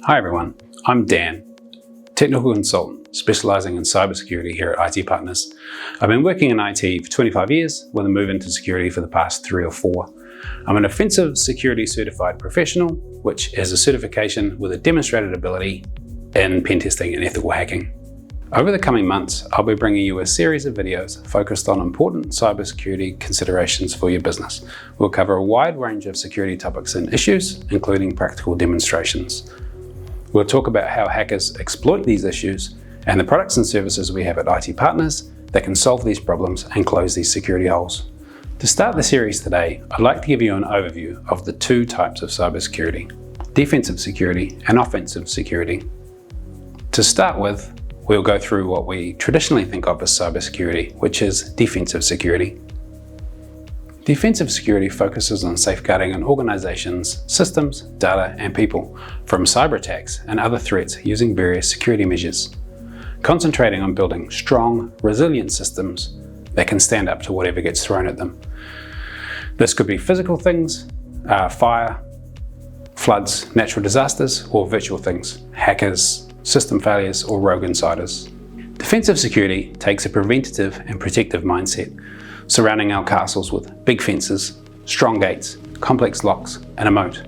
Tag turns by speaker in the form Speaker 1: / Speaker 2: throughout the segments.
Speaker 1: Hi everyone, I'm Dan, technical consultant specialising in cybersecurity here at IT Partners. I've been working in IT for 25 years with a move into security for the past 3 or 4. I'm an offensive security certified professional, which is a certification with a demonstrated ability in pen testing and ethical hacking. Over the coming months, I'll be bringing you a series of videos focused on important cybersecurity considerations for your business. We'll cover a wide range of security topics and issues, including practical demonstrations. We'll talk about how hackers exploit these issues and the products and services we have at IT Partners that can solve these problems and close these security holes. To start the series today, I'd like to give you an overview of the 2 types of cybersecurity: defensive security and offensive security. To start with, we'll go through what we traditionally think of as cybersecurity, which is defensive security. Defensive security focuses on safeguarding an organization's systems, data, and people from cyber attacks and other threats using various security measures, concentrating on building strong, resilient systems that can stand up to whatever gets thrown at them. This could be physical things, fire, floods, natural disasters, or virtual things, hackers, system failures, or rogue insiders. Defensive security takes a preventative and protective mindset, surrounding our castles with big fences, strong gates, complex locks, and a moat.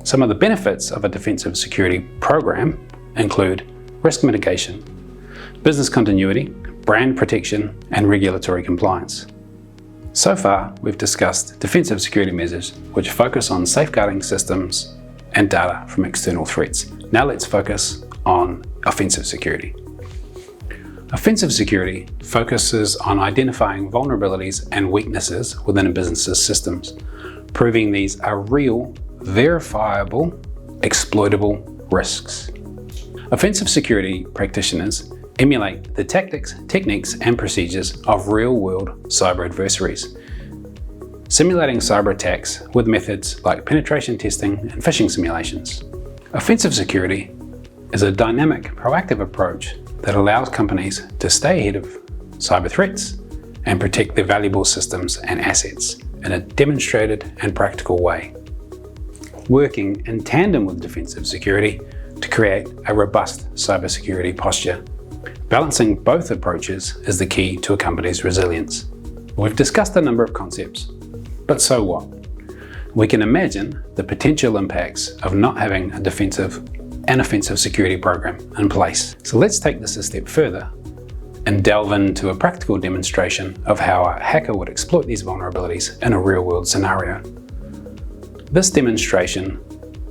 Speaker 1: Some of the benefits of a defensive security program include risk mitigation, business continuity, brand protection, and regulatory compliance. So far, we've discussed defensive security measures, which focus on safeguarding systems and data from external threats. Now let's focus on offensive security. Offensive security focuses on identifying vulnerabilities and weaknesses within a business's systems, proving these are real, verifiable, exploitable risks. Offensive security practitioners emulate the tactics, techniques, and procedures of real-world cyber adversaries, simulating cyber attacks with methods like penetration testing and phishing simulations. Offensive security is a dynamic, proactive approach that allows companies to stay ahead of cyber threats and protect their valuable systems and assets in a demonstrated and practical way, working in tandem with defensive security to create a robust cybersecurity posture. Balancing both approaches is the key to a company's resilience. We've discussed a number of concepts, but so what? We can imagine the potential impacts of not having a defensive and offensive security program in place. So let's take this a step further and delve into a practical demonstration of how a hacker would exploit these vulnerabilities in a real-world scenario. This demonstration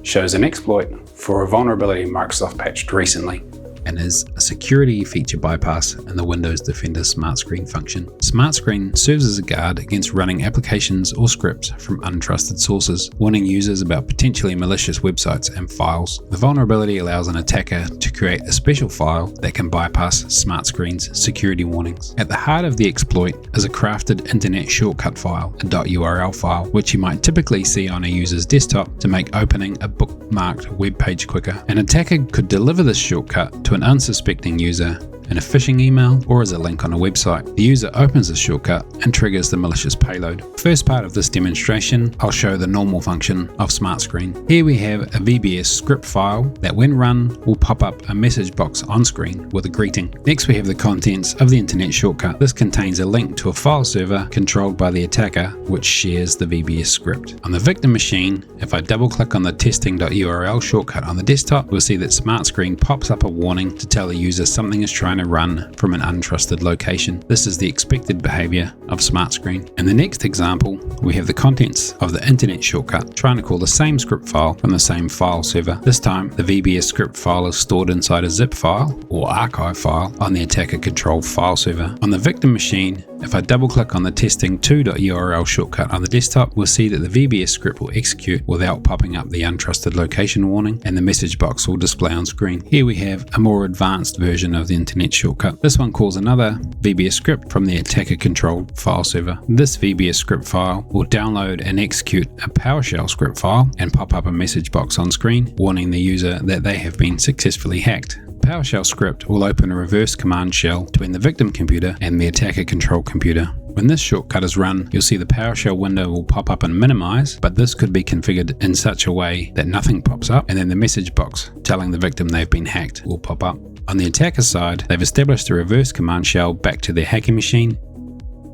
Speaker 1: shows an exploit for a vulnerability Microsoft patched recently, and is a security feature bypass in the Windows Defender Smart Screen function. Smart Screen serves as a guard against running applications or scripts from untrusted sources, warning users about potentially malicious websites and files. The vulnerability allows an attacker to create a special file that can bypass Smart Screen's security warnings. At the heart of the exploit is a crafted internet shortcut file, a .url file, which you might typically see on a user's desktop to make opening a bookmarked web page quicker. An attacker could deliver this shortcut to an unsuspecting user in a phishing email or as a link on a website. The user opens the shortcut and triggers the malicious payload. First part of this demonstration, I'll show the normal function of Smart Screen. Here we have a VBS script file that when run will pop up a message box on screen with a greeting. Next we have the contents of the internet shortcut. This contains a link to a file server controlled by the attacker which shares the VBS script. On the victim machine, if I double click on the testing.url shortcut on the desktop, we'll see that Smart Screen pops up a warning to tell the user something is trying to run from an untrusted location. This is the expected behavior of Smart Screen. In the next example, we have the contents of the internet shortcut trying to call the same script file from the same file server. This time, the VBS script file is stored inside a zip file or archive file on the attacker-controlled file server. On the victim machine, if I double-click on the testing2.url shortcut on the desktop, we'll see that the VBS script will execute without popping up the untrusted location warning, and the message box will display on screen. Here we have a more advanced version of the internet shortcut. This one calls another VBS script from the attacker-controlled file server. This VBS script file will download and execute a PowerShell script file and pop up a message box on screen, warning the user that they have been successfully hacked. PowerShell script will open a reverse command shell between the victim computer and the attacker control computer. When this shortcut is run, you'll see the PowerShell window will pop up and minimize, but this could be configured in such a way that nothing pops up, and then the message box telling the victim they've been hacked will pop up. On the attacker side, they've established a reverse command shell back to their hacking machine.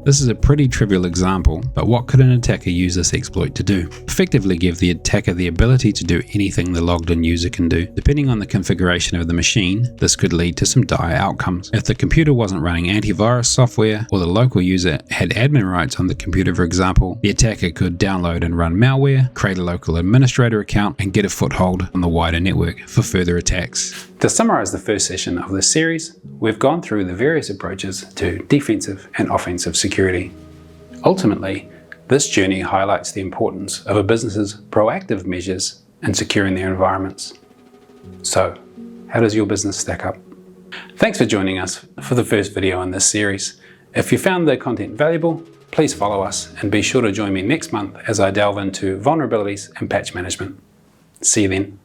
Speaker 1: This is a pretty trivial example, but what could an attacker use this exploit to do? Effectively give the attacker the ability to do anything the logged in user can do. Depending on the configuration of the machine, this could lead to some dire outcomes. If the computer wasn't running antivirus software, or the local user had admin rights on the computer, for example, the attacker could download and run malware, create a local administrator account, and get a foothold on the wider network for further attacks. To summarize the first session of this series, we've gone through the various approaches to defensive and offensive security. Ultimately, this journey highlights the importance of a business's proactive measures in securing their environments. So, how does your business stack up? Thanks for joining us for the first video in this series. If you found the content valuable, please follow us and be sure to join me next month as I delve into vulnerabilities and patch management. See you then.